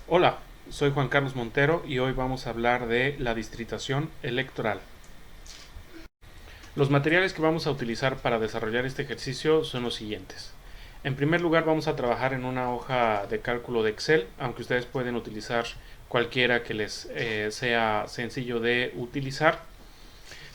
Hola, soy Juan Carlos Montero y hoy vamos a hablar de la distritación electoral. Los materiales que vamos a utilizar para desarrollar este ejercicio son los siguientes. En primer lugar vamos a trabajar en una hoja de cálculo de Excel, aunque ustedes pueden utilizar cualquiera que les sea sencillo de utilizar.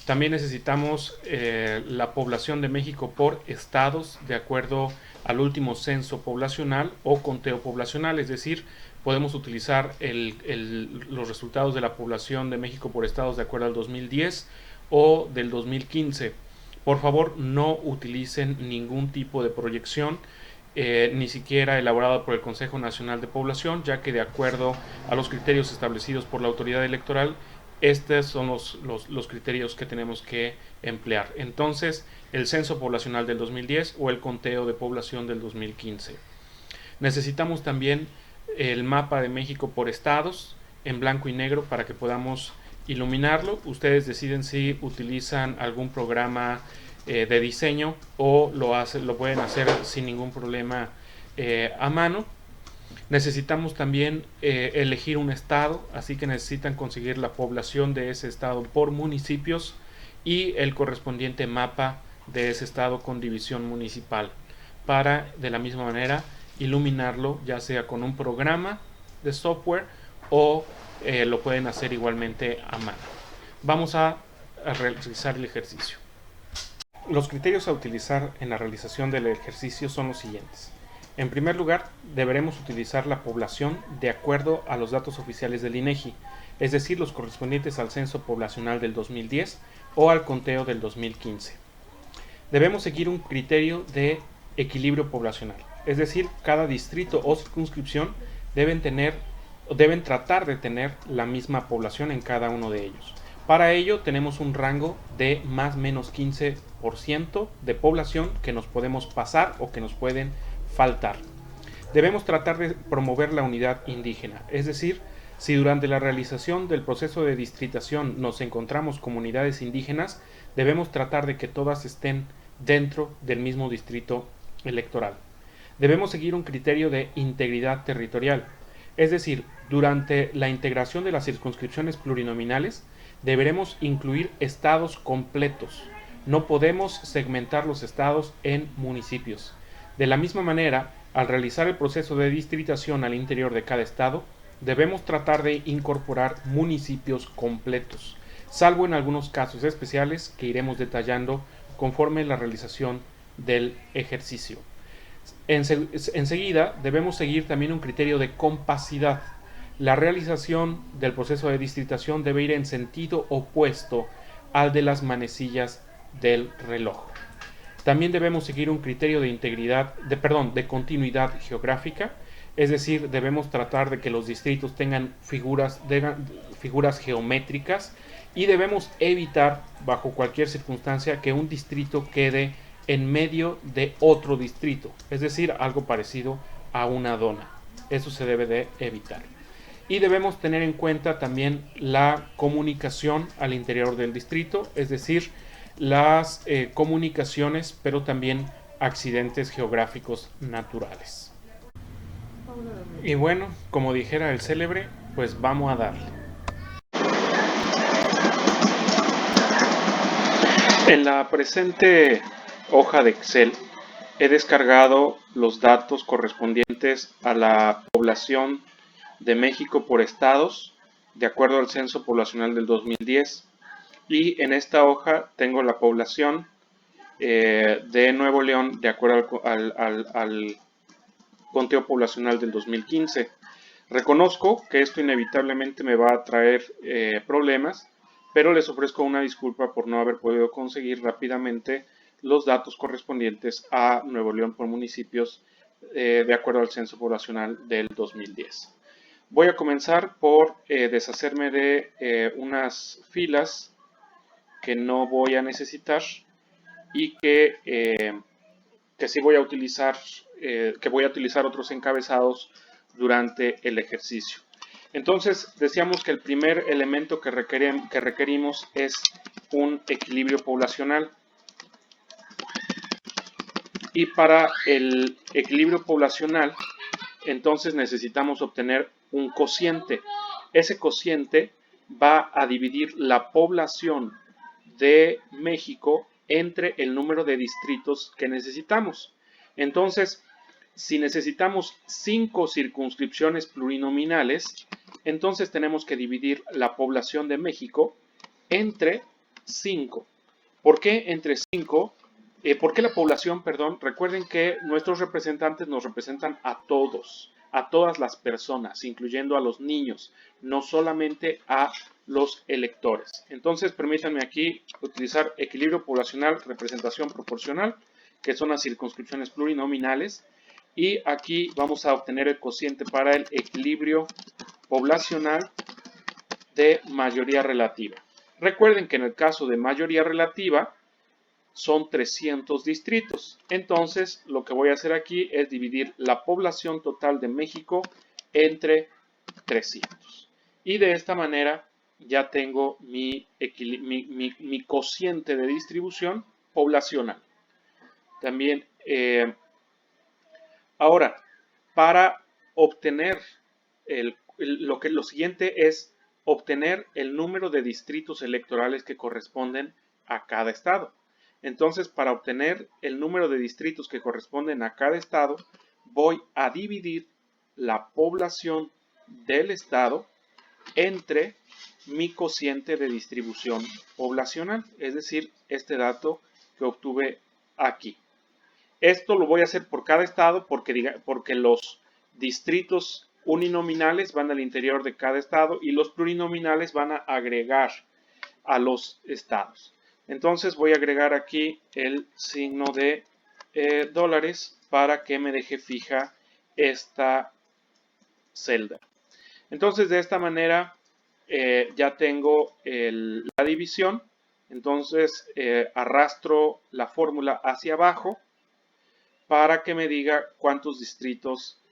También necesitamos la población de México por estados de acuerdo al último censo poblacional o conteo poblacional, es decir, podemos utilizar los resultados de la población de México por estados de acuerdo al 2010 o del 2015. Por favor, no utilicen ningún tipo de proyección, ni siquiera elaborado por el Consejo Nacional de Población, ya que de acuerdo a los criterios establecidos por la autoridad electoral, estos son los criterios que tenemos que emplear. Entonces, el censo poblacional del 2010 o el conteo de población del 2015. Necesitamos también el mapa de México por estados en blanco y negro para que podamos iluminarlo. Ustedes deciden si utilizan algún programa de diseño o lo pueden hacer sin ningún problema a mano. Necesitamos también elegir un estado, así que necesitan conseguir la población de ese estado por municipios y el correspondiente mapa de ese estado con división municipal para de la misma manera iluminarlo ya sea con un programa de software o lo pueden hacer igualmente a mano. Vamos a realizar el ejercicio. Los criterios a utilizar en la realización del ejercicio son los siguientes. En primer lugar, deberemos utilizar la población de acuerdo a los datos oficiales del INEGI, es decir, los correspondientes al censo poblacional del 2010 o al conteo del 2015. Debemos seguir un criterio de equilibrio poblacional, es decir, cada distrito o circunscripción deben tratar de tener la misma población en cada uno de ellos. Para ello tenemos un rango de más o menos 15% de población que nos podemos pasar o que nos pueden faltar. Debemos tratar de promover la unidad indígena, es decir, si durante la realización del proceso de distritación nos encontramos comunidades indígenas, debemos tratar de que todas estén dentro del mismo distrito electoral. Debemos seguir un criterio de integridad territorial, es decir, durante la integración de las circunscripciones plurinominales deberemos incluir estados completos. No podemos segmentar los estados en municipios. De la misma manera, al realizar el proceso de distritación al interior de cada estado, debemos tratar de incorporar municipios completos, salvo en algunos casos especiales que iremos detallando conforme la realización del ejercicio. Enseguida debemos seguir también un criterio de compacidad. La realización del proceso de distritación debe ir en sentido opuesto al de las manecillas del reloj. También debemos seguir un criterio de de continuidad geográfica, es decir, debemos tratar de que los distritos tengan figuras geométricas y debemos evitar, bajo cualquier circunstancia, que un distrito quede en medio de otro distrito, es decir, algo parecido a una dona. Eso se debe de evitar. Y debemos tener en cuenta también la comunicación al interior del distrito, es decir, las comunicaciones, pero también accidentes geográficos naturales. Y bueno, como dijera el célebre, pues vamos a darle. En la presente hoja de Excel he descargado los datos correspondientes a la población de México por estados, de acuerdo al censo poblacional del 2010. Y en esta hoja tengo la población de Nuevo León de acuerdo al conteo poblacional del 2015. Reconozco que esto inevitablemente me va a traer problemas, pero les ofrezco una disculpa por no haber podido conseguir rápidamente los datos correspondientes a Nuevo León por municipios de acuerdo al censo poblacional del 2010. Voy a comenzar por deshacerme de unas filas que no voy a necesitar y que sí voy a utilizar, que voy a utilizar otros encabezados durante el ejercicio. Entonces, decíamos que el primer elemento que requerimos es un equilibrio poblacional. Y para el equilibrio poblacional, entonces necesitamos obtener un cociente. Ese cociente va a dividir la población de México entre el número de distritos que necesitamos. Entonces, si necesitamos 5 circunscripciones plurinominales, entonces tenemos que dividir la población de México entre 5. ¿Por qué entre 5? ¿Por qué la población? Perdón, recuerden que nuestros representantes nos representan a todos, a todas las personas, incluyendo a los niños, no solamente a los electores. Entonces, permítanme aquí utilizar equilibrio poblacional, representación proporcional, que son las circunscripciones plurinominales, y aquí vamos a obtener el cociente para el equilibrio poblacional de mayoría relativa. Recuerden que en el caso de mayoría relativa son 300 distritos. Entonces, lo que voy a hacer aquí es dividir la población total de México entre 300. Y de esta manera ya tengo mi cociente de distribución poblacional. También, ahora, para obtener lo siguiente es obtener el número de distritos electorales que corresponden a cada estado. Entonces, para obtener el número de distritos que corresponden a cada estado, voy a dividir la población del estado entre mi cociente de distribución poblacional, es decir, este dato que obtuve aquí. Esto lo voy a hacer por cada estado porque los distritos uninominales van al interior de cada estado y los plurinominales van a agregar a los estados. Entonces voy a agregar aquí el signo de dólares para que me deje fija esta celda. Entonces de esta manera ya tengo la división. Entonces arrastro la fórmula hacia abajo para que me diga cuántos distritos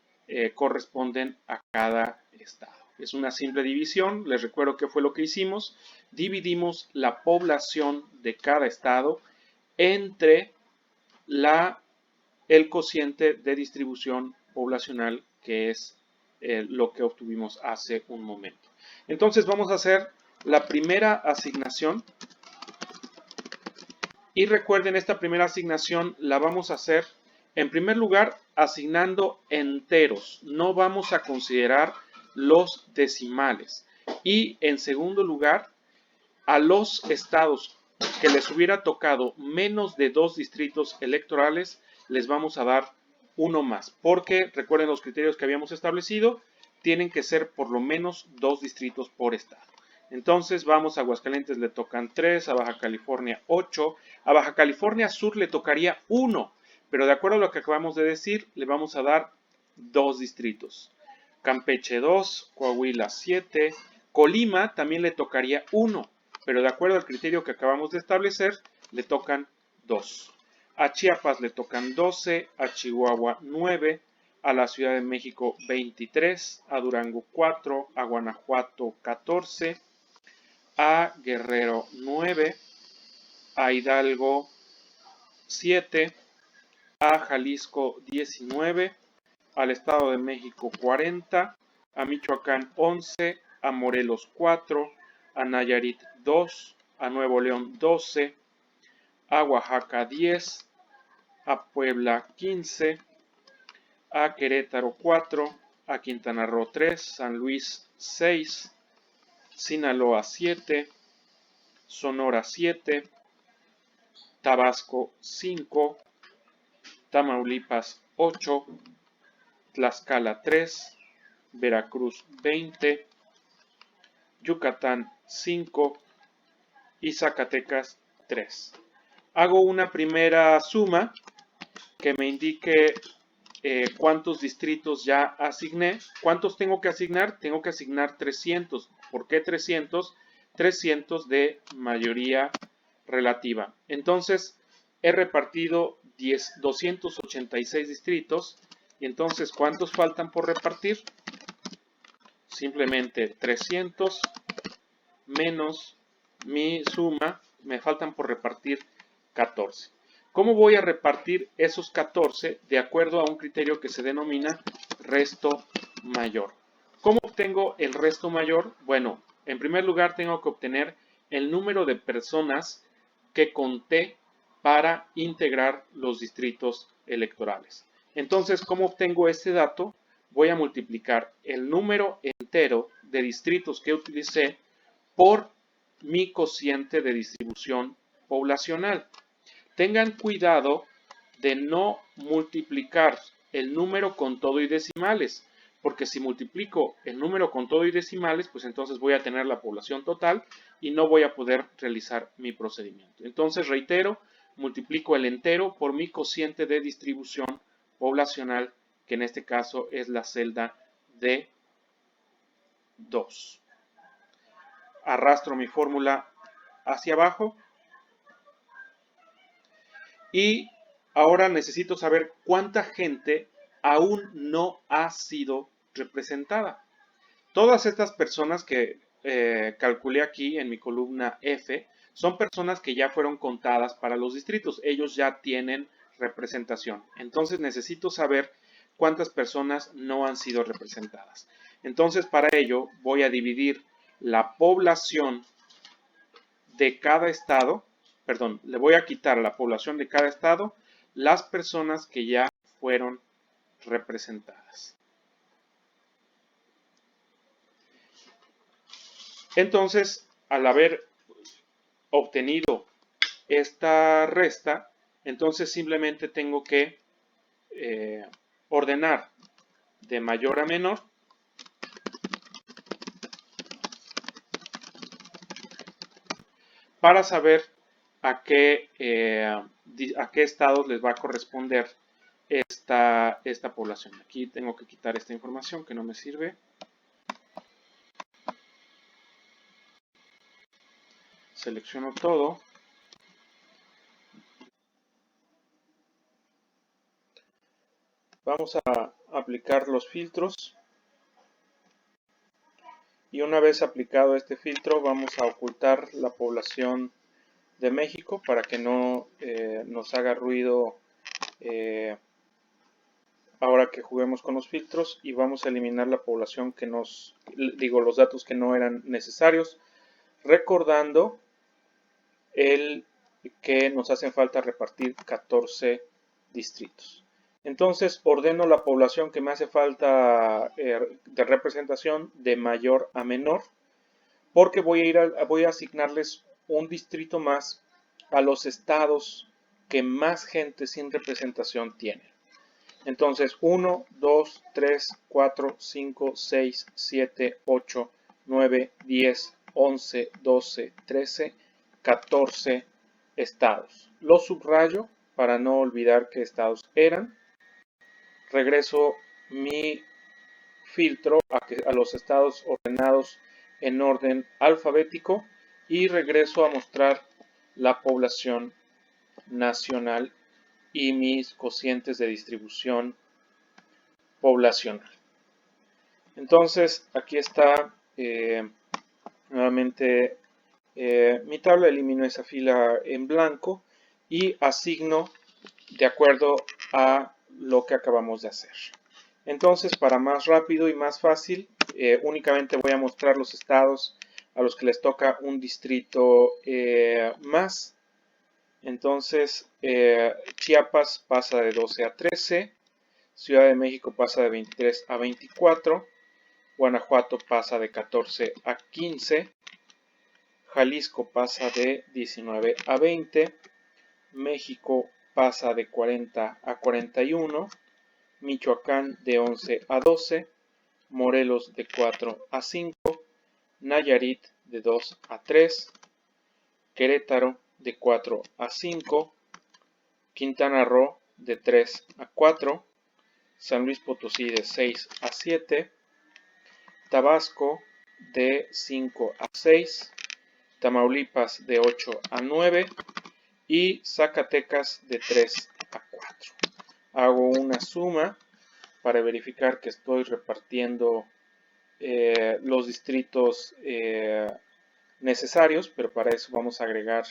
corresponden a cada estado. Es una simple división. Les recuerdo qué fue lo que hicimos. Dividimos la población de cada estado entre el cociente de distribución poblacional, que es lo que obtuvimos hace un momento. Entonces vamos a hacer la primera asignación. Y recuerden, esta primera asignación la vamos a hacer en primer lugar asignando enteros. No vamos a considerar los decimales. Y en segundo lugar, a los estados que les hubiera tocado menos de 2 distritos electorales, les vamos a dar uno más. Porque recuerden los criterios que habíamos establecido, tienen que ser por lo menos 2 distritos por estado. Entonces vamos, a Aguascalientes le tocan 3, a Baja California 8, a Baja California Sur le tocaría 1, pero de acuerdo a lo que acabamos de decir, le vamos a dar 2 distritos. Campeche 2, Coahuila 7, Colima también le tocaría 1, pero de acuerdo al criterio que acabamos de establecer, le tocan 2. A Chiapas le tocan 12, a Chihuahua 9, a la Ciudad de México 23, a Durango 4, a Guanajuato 14, a Guerrero 9, a Hidalgo 7, a Jalisco 19, al Estado de México 40, a Michoacán 11, a Morelos 4, a Nayarit 2, a Nuevo León 12, a Oaxaca 10, a Puebla 15, a Querétaro 4, a Quintana Roo 3, San Luis 6, Sinaloa 7, Sonora 7, Tabasco 5, Tamaulipas 8, Tlaxcala 3, Veracruz 20, Yucatán 5 y Zacatecas 3. Hago una primera suma que me indique cuántos distritos ya asigné. ¿Cuántos tengo que asignar? Tengo que asignar 300. ¿Por qué 300? 300 de mayoría relativa. Entonces, he repartido 286 distritos. Y entonces, ¿cuántos faltan por repartir? Simplemente 300 menos mi suma, me faltan por repartir 14. ¿Cómo voy a repartir esos 14? De acuerdo a un criterio que se denomina resto mayor. ¿Cómo obtengo el resto mayor? Bueno, en primer lugar tengo que obtener el número de personas que conté para integrar los distritos electorales. Entonces, ¿cómo obtengo este dato? Voy a multiplicar el número entero de distritos que utilicé por mi cociente de distribución poblacional. Tengan cuidado de no multiplicar el número con todo y decimales, porque si multiplico el número con todo y decimales, pues entonces voy a tener la población total y no voy a poder realizar mi procedimiento. Entonces, reitero, multiplico el entero por mi cociente de distribución poblacional, que en este caso es la celda D2. Arrastro mi fórmula hacia abajo y ahora necesito saber cuánta gente aún no ha sido representada. Todas estas personas que calculé aquí en mi columna F son personas que ya fueron contadas para los distritos. Ellos ya tienen representación. Entonces necesito saber cuántas personas no han sido representadas. Entonces para ello voy a dividir la población de cada estado, perdón, le voy a quitar a la población de cada estado las personas que ya fueron representadas. Entonces, al haber obtenido esta resta, entonces simplemente tengo que ordenar de mayor a menor para saber a qué estados les va a corresponder esta población. Aquí tengo que quitar esta información que no me sirve. Selecciono todo. Vamos a aplicar los filtros. Y una vez aplicado este filtro, vamos a ocultar la población de México para que no nos haga ruido ahora que juguemos con los filtros, y vamos a eliminar la población que los datos que no eran necesarios, recordando que nos hacen falta repartir 14 distritos. Entonces ordeno la población que me hace falta de representación de mayor a menor, porque voy a asignarles un distrito más a los estados que más gente sin representación tienen. Entonces 1, 2, 3, 4, 5, 6, 7, 8, 9, 10, 11, 12, 13, 14 estados. Los subrayo para no olvidar qué estados eran. Regreso mi filtro a los estados ordenados en orden alfabético y regreso a mostrar la población nacional y mis cocientes de distribución poblacional. Entonces aquí está nuevamente mi tabla. Elimino esa fila en blanco y asigno de acuerdo a lo que acabamos de hacer. Entonces, para más rápido y más fácil, únicamente voy a mostrar los estados a los que les toca un distrito más. Entonces, Chiapas pasa de 12 a 13, Ciudad de México pasa de 23 a 24, Guanajuato pasa de 14 a 15, Jalisco pasa de 19 a 20, México pasa de 40 a 41, Michoacán de 11 a 12, Morelos de 4 a 5, Nayarit de 2 a 3, Querétaro de 4 a 5, Quintana Roo de 3 a 4, San Luis Potosí de 6 a 7, Tabasco de 5 a 6, Tamaulipas de 8 a 9 y Zacatecas de 3 a 4. Hago una suma para verificar que estoy repartiendo los distritos necesarios, pero para eso vamos a agregar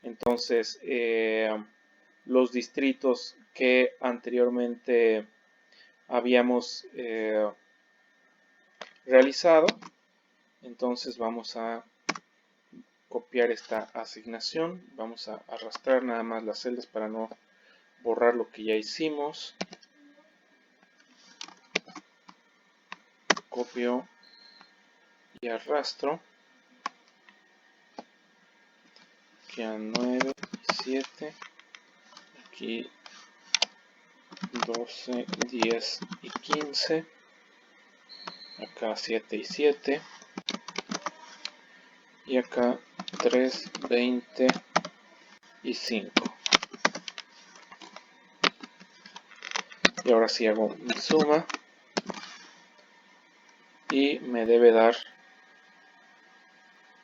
entonces los distritos que anteriormente habíamos realizado. Entonces vamos a copiar esta asignación, vamos a arrastrar nada más las celdas para no borrar lo que ya hicimos. Copio y arrastro. Aquí a 9 y 7, aquí 12, 10 y 15, acá 7 y 7, y acá 3, 20 y 5. Y ahora sí hago mi suma y me debe dar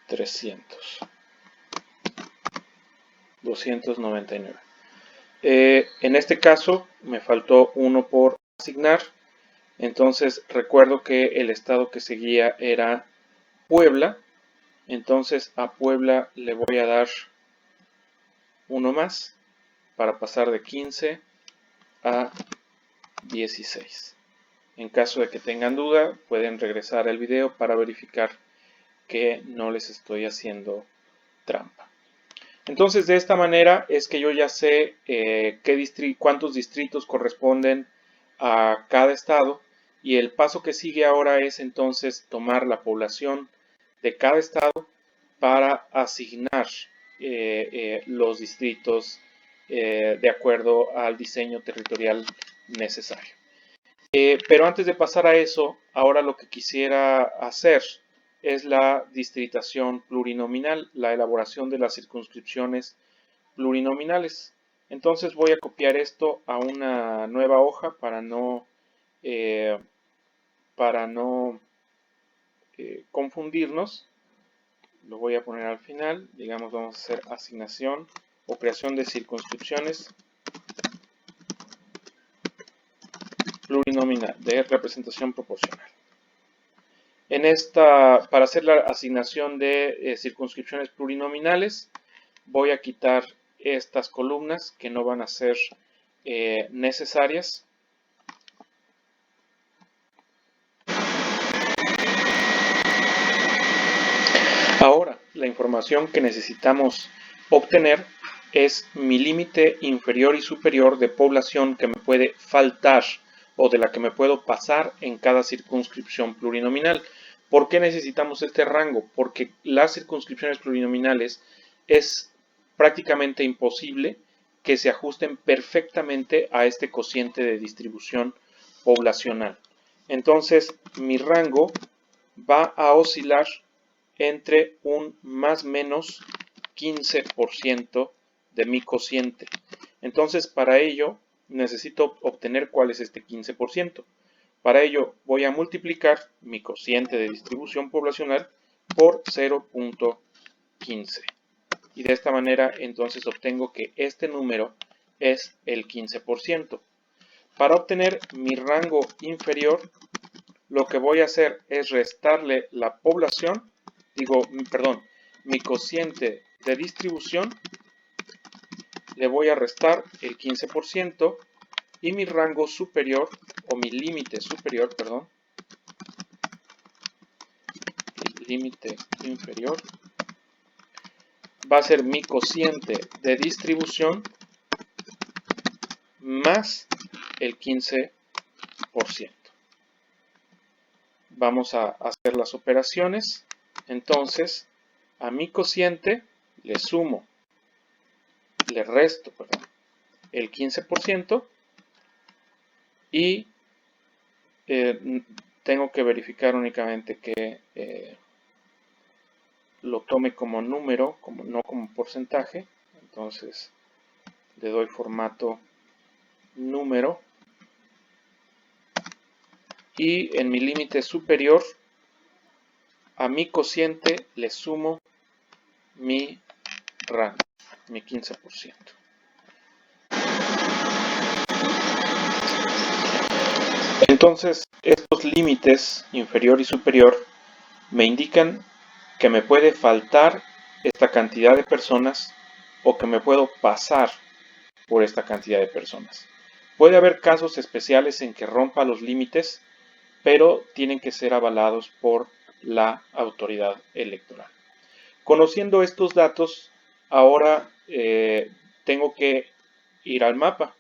300. 299. En este caso me faltó uno por asignar. Entonces recuerdo que el estado que seguía era Puebla. Entonces a Puebla le voy a dar uno más para pasar de 15 a 16. En caso de que tengan duda, pueden regresar al video para verificar que no les estoy haciendo trampa. Entonces, de esta manera es que yo ya sé cuántos distritos corresponden a cada estado, y el paso que sigue ahora es entonces tomar la población de cada estado para asignar los distritos de acuerdo al diseño territorial necesario. Pero antes de pasar a eso, ahora lo que quisiera hacer es la distritación plurinominal, la elaboración de las circunscripciones plurinominales. Entonces voy a copiar esto a una nueva hoja para no confundirnos. Lo voy a poner al final. Digamos, vamos a hacer asignación o creación de circunscripciones plurinominal de representación proporcional. Para hacer la asignación de circunscripciones plurinominales, voy a quitar estas columnas que no van a ser necesarias. Ahora, la información que necesitamos obtener es mi límite inferior y superior de población que me puede faltar o de la que me puedo pasar en cada circunscripción plurinominal. ¿Por qué necesitamos este rango? Porque las circunscripciones plurinominales es prácticamente imposible que se ajusten perfectamente a este cociente de distribución poblacional. Entonces, mi rango va a oscilar entre un más menos 15% de mi cociente. Entonces, para ello, necesito obtener cuál es este 15%. Para ello, voy a multiplicar mi cociente de distribución poblacional por 0.15. Y de esta manera, entonces, obtengo que este número es el 15%. Para obtener mi rango inferior, lo que voy a hacer es restarle la población, mi cociente de distribución, le voy a restar el 15%, y mi rango superior, o mi límite superior, límite inferior, va a ser mi cociente de distribución más el 15%. Vamos a hacer las operaciones. Entonces, a mi cociente le resto el 15%, y tengo que verificar únicamente que lo tome como número, no como porcentaje. Entonces le doy formato número, y en mi límite superior a mi cociente le sumo mi rango, mi 15%. Entonces, estos límites inferior y superior me indican que me puede faltar esta cantidad de personas o que me puedo pasar por esta cantidad de personas. Puede haber casos especiales en que rompa los límites, pero tienen que ser avalados por la autoridad electoral. Conociendo estos datos, ahora tengo que ir al mapa.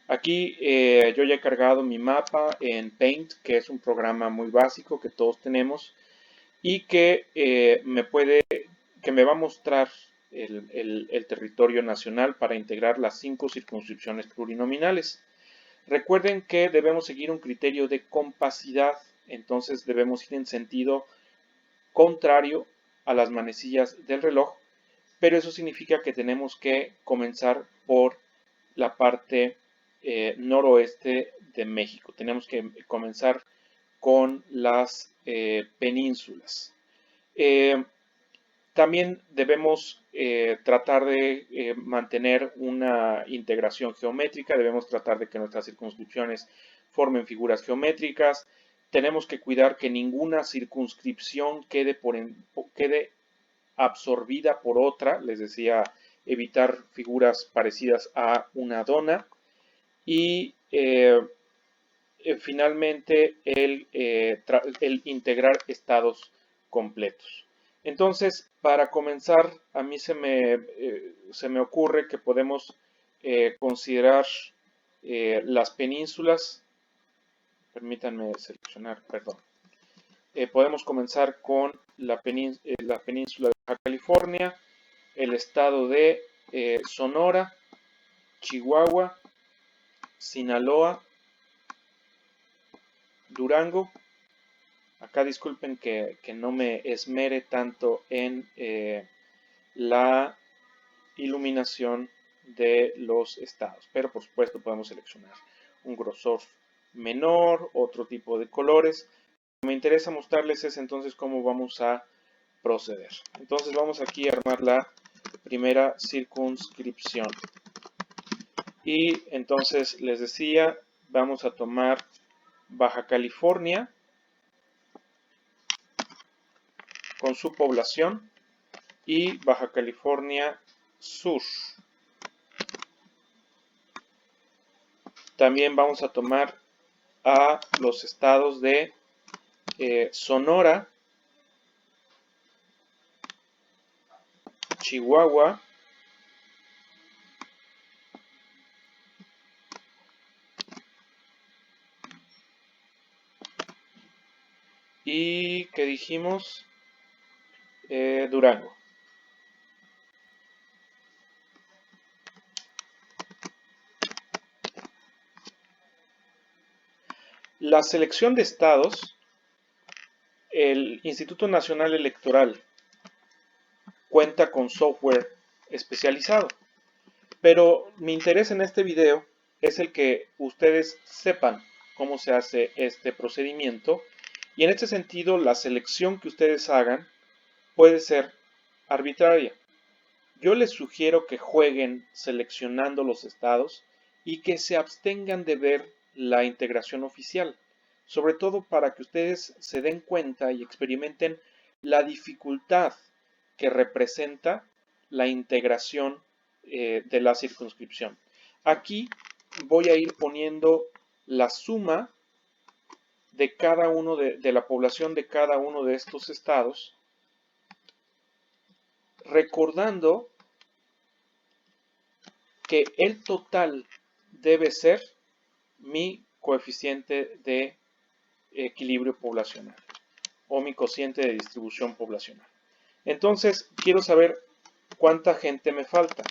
Aquí yo ya he cargado mi mapa en Paint, que es un programa muy básico que todos tenemos y que me va a mostrar el territorio nacional para integrar las 5 circunscripciones plurinominales. Recuerden que debemos seguir un criterio de compacidad, entonces debemos ir en sentido contrario a las manecillas del reloj, pero eso significa que tenemos que comenzar por la parte noroeste de México. Tenemos que comenzar con las penínsulas. También debemos tratar de mantener una integración geométrica, debemos tratar de que nuestras circunscripciones formen figuras geométricas, tenemos que cuidar que ninguna circunscripción quede absorbida por otra, les decía, evitar figuras parecidas a una dona y finalmente el integrar estados completos. Entonces, para comenzar, a mí se me ocurre que podemos considerar las penínsulas. Permítanme seleccionar, perdón. Podemos comenzar con la península de Baja California, el estado de Sonora, Chihuahua, Sinaloa, Durango. Acá disculpen que no me esmere tanto en la iluminación de los estados, pero por supuesto podemos seleccionar un grosor menor, otro tipo de colores. Lo que me interesa mostrarles es entonces cómo vamos a proceder. Entonces vamos aquí a armar la primera circunscripción. Y entonces les decía, vamos a tomar Baja California con su población y Baja California Sur. También vamos a tomar a los estados de Sonora, Chihuahua, y ¿qué dijimos? Durango. La selección de estados, el Instituto Nacional Electoral cuenta con software especializado, pero mi interés en este video es el que ustedes sepan cómo se hace este procedimiento y en este sentido la selección que ustedes hagan puede ser arbitraria. Yo les sugiero que jueguen seleccionando los estados y que se abstengan de ver la integración oficial, sobre todo para que ustedes se den cuenta y experimenten la dificultad que representa la integración de la circunscripción. Aquí voy a ir poniendo la suma de cada uno de la población de cada uno de estos estados, recordando que el total debe ser mi coeficiente de equilibrio poblacional o mi cociente de distribución poblacional. Entonces, quiero saber cuánta gente me falta.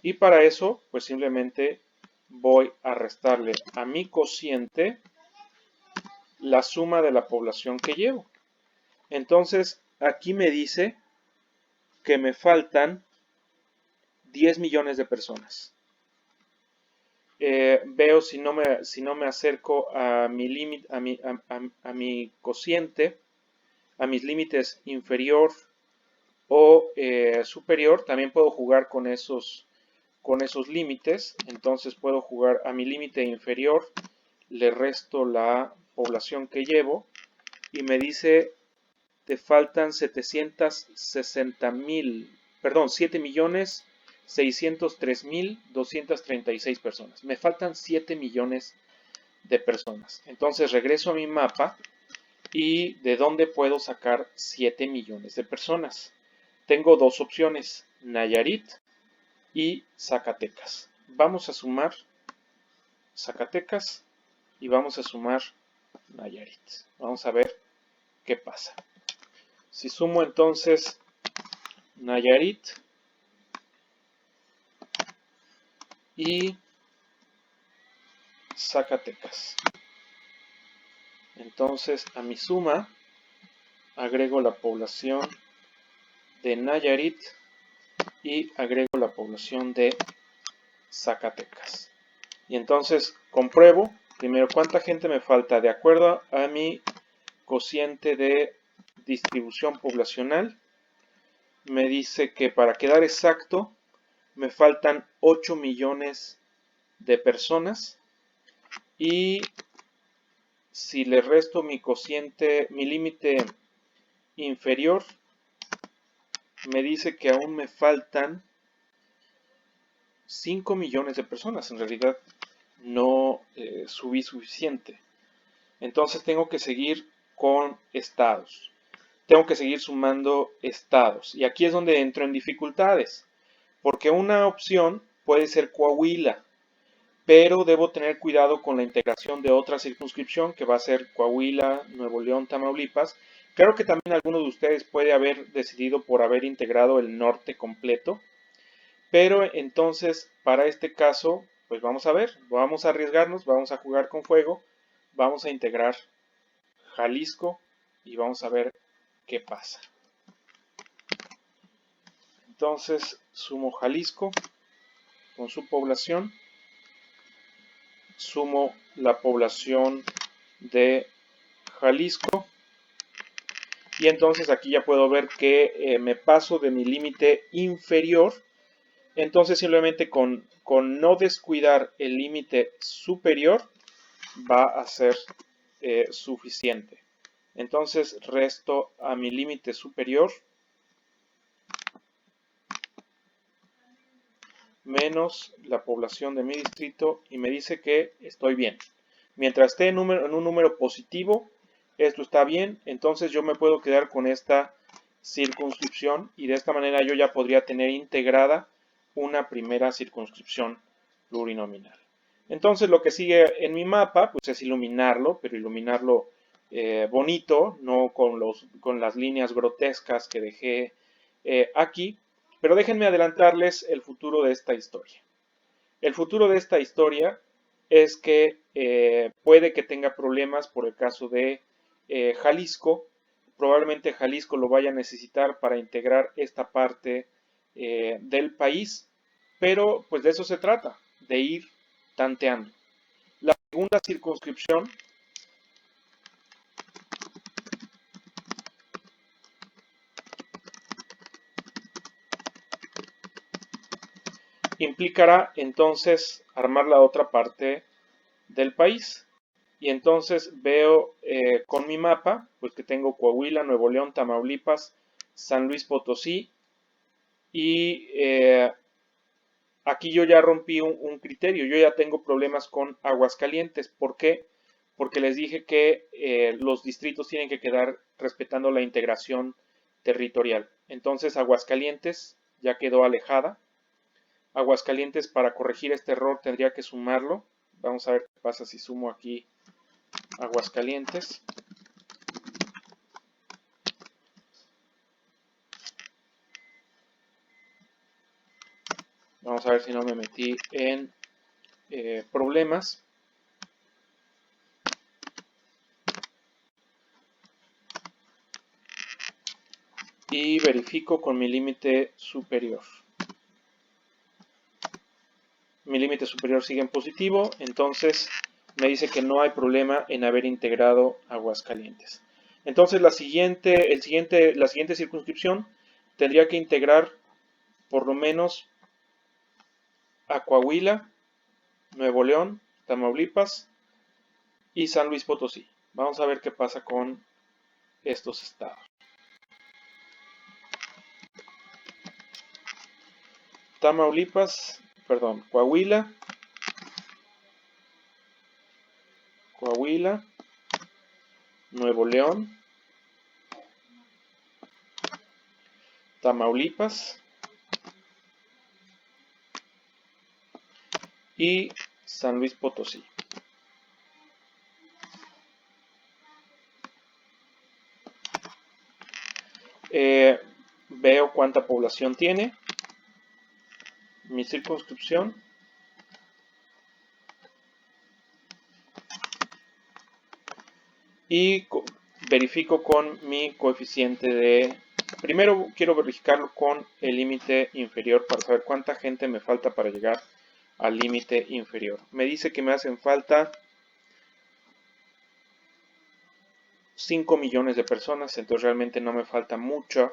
Y para eso, pues simplemente voy a restarle a mi cociente la suma de la población que llevo. Entonces, aquí me dice que me faltan 10 millones de personas. Veo si no me acerco a mi límite, a mi cociente, a mis límites inferior o superior. También puedo jugar con esos límites. Entonces puedo jugar a mi límite inferior, le resto la población que llevo y me dice te faltan 7 millones 603.236 personas. Me faltan 7 millones de personas. Entonces regreso a mi mapa y ¿de dónde puedo sacar 7 millones de personas? Tengo dos opciones, Nayarit y Zacatecas. Vamos a sumar Zacatecas y vamos a sumar Nayarit. Vamos a ver qué pasa. Si sumo entonces Nayarit y Zacatecas. Entonces a mi suma agrego la población de Nayarit y agrego la población de Zacatecas. Y entonces compruebo primero cuánta gente me falta de acuerdo a mi cociente de distribución poblacional. Me dice que para quedar exacto me faltan 8 millones de personas y si le resto mi cociente, mi límite inferior, me dice que aún me faltan 5 millones de personas. En realidad no subí suficiente. Entonces tengo que seguir con estados. Tengo que seguir sumando estados. Y aquí es donde entro en dificultades. Porque una opción puede ser Coahuila, pero debo tener cuidado con la integración de otra circunscripción que va a ser Coahuila, Nuevo León, Tamaulipas. Creo que también alguno de ustedes puede haber decidido por haber integrado el norte completo, pero entonces para este caso, pues vamos a ver, vamos a arriesgarnos, vamos a jugar con fuego, vamos a integrar Jalisco y vamos a ver qué pasa. Entonces sumo Jalisco con su población. Sumo la población de Jalisco y entonces aquí ya puedo ver que me paso de mi límite inferior. Entonces simplemente con no descuidar el límite superior va a ser suficiente. Entonces resto a mi límite superior menos la población de mi distrito y me dice que estoy bien. Mientras esté en un número positivo, esto está bien, entonces yo me puedo quedar con esta circunscripción y de esta manera yo ya podría tener integrada una primera circunscripción plurinominal. Entonces lo que sigue en mi mapa pues es iluminarlo, pero iluminarlo bonito, no con las líneas grotescas que dejé aquí. Pero déjenme adelantarles el futuro de esta historia. El futuro de esta historia es que puede que tenga problemas por el caso de Jalisco. Probablemente Jalisco lo vaya a necesitar para integrar esta parte del país, pero pues de eso se trata, de ir tanteando. La segunda circunscripción implicará entonces armar la otra parte del país. Y entonces veo con mi mapa, pues que tengo Coahuila, Nuevo León, Tamaulipas, San Luis Potosí. Y aquí yo ya rompí un criterio, yo ya tengo problemas con Aguascalientes. ¿Por qué? Porque les dije que los distritos tienen que quedar respetando la integración territorial. Entonces Aguascalientes ya quedó alejada. Aguascalientes, para corregir este error tendría que sumarlo. Vamos a ver qué pasa si sumo aquí Aguascalientes. Vamos a ver si no me metí en problemas. Y verifico con mi límite superior. Mi límite superior sigue en positivo, entonces me dice que no hay problema en haber integrado Aguascalientes. Entonces la siguiente circunscripción tendría que integrar por lo menos a Coahuila, Nuevo León, Tamaulipas y San Luis Potosí. Vamos a ver qué pasa con estos estados. Tamaulipas, perdón, Coahuila, Nuevo León, Tamaulipas y San Luis Potosí. Veo cuánta población tiene mi circunscripción y verifico con mi coeficiente de... Primero quiero verificarlo con el límite inferior para saber cuánta gente me falta para llegar al límite inferior. Me dice que me hacen falta 5 millones de personas, entonces realmente no me falta mucha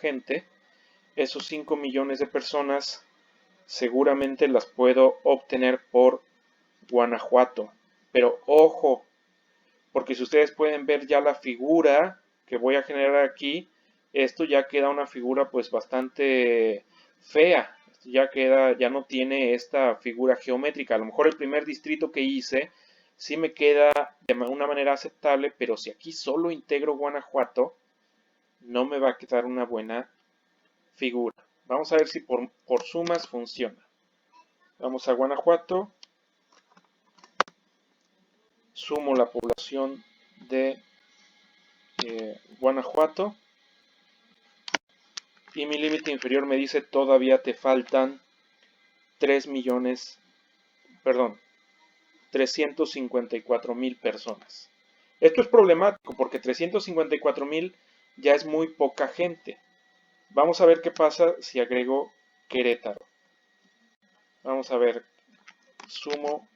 gente. Esos 5 millones de personas seguramente las puedo obtener por Guanajuato. Pero ojo, porque si ustedes pueden ver ya la figura que voy a generar aquí, esto ya queda una figura pues bastante fea. Ya no tiene esta figura geométrica. A lo mejor el primer distrito que hice sí me queda de una manera aceptable, pero si aquí solo integro Guanajuato, no me va a quedar una buena figura. Vamos a ver si por sumas funciona. Vamos a Guanajuato, sumo la población de Guanajuato y mi límite inferior me dice todavía te faltan 354,000 personas. Esto es problemático porque 354,000 ya es muy poca gente. Vamos a ver qué pasa si agrego Querétaro. Vamos a ver, sumo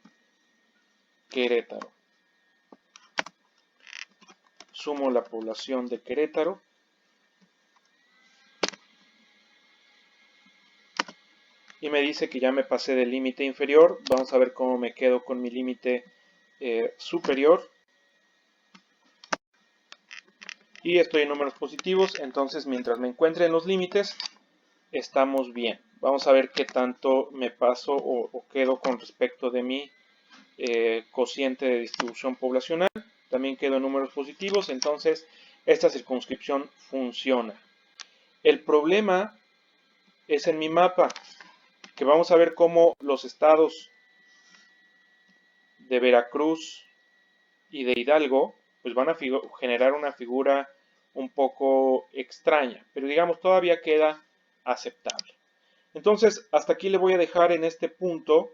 Querétaro. Sumo la población de Querétaro. Y me dice que ya me pasé del límite inferior. Vamos a ver cómo me quedo con mi límite superior. Y estoy en números positivos, entonces mientras me encuentre en los límites, estamos bien. Vamos a ver qué tanto me paso o quedo con respecto de mi cociente de distribución poblacional. También quedo en números positivos, entonces esta circunscripción funciona. El problema es en mi mapa, que vamos a ver cómo los estados de Veracruz y de Hidalgo pues van a generar una figura un poco extraña, pero digamos todavía queda aceptable. Entonces hasta aquí le voy a dejar en este punto.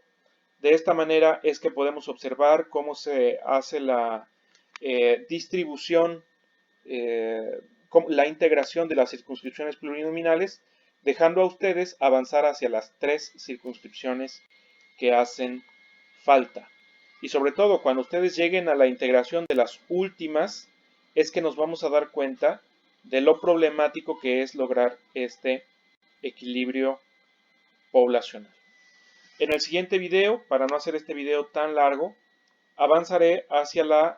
De esta manera es que podemos observar cómo se hace la distribución, la integración de las circunscripciones plurinominales, dejando a ustedes avanzar hacia las 3 circunscripciones que hacen falta. Y sobre todo, cuando ustedes lleguen a la integración de las últimas, es que nos vamos a dar cuenta de lo problemático que es lograr este equilibrio poblacional. En el siguiente video, para no hacer este video tan largo, avanzaré hacia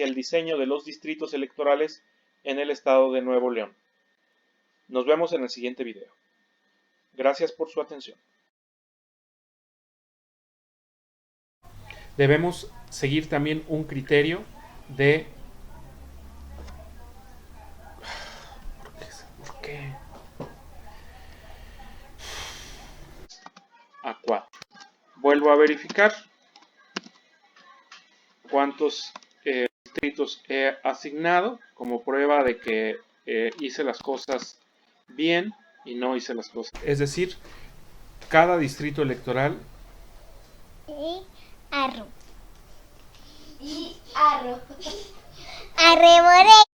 el diseño de los distritos electorales en el estado de Nuevo León. Nos vemos en el siguiente video. Gracias por su atención. Debemos seguir también un criterio de... ¿Por qué? A4. Vuelvo a verificar cuántos distritos he asignado como prueba de que hice las cosas bien y no hice las cosas. Es decir, cada distrito electoral Arre, more.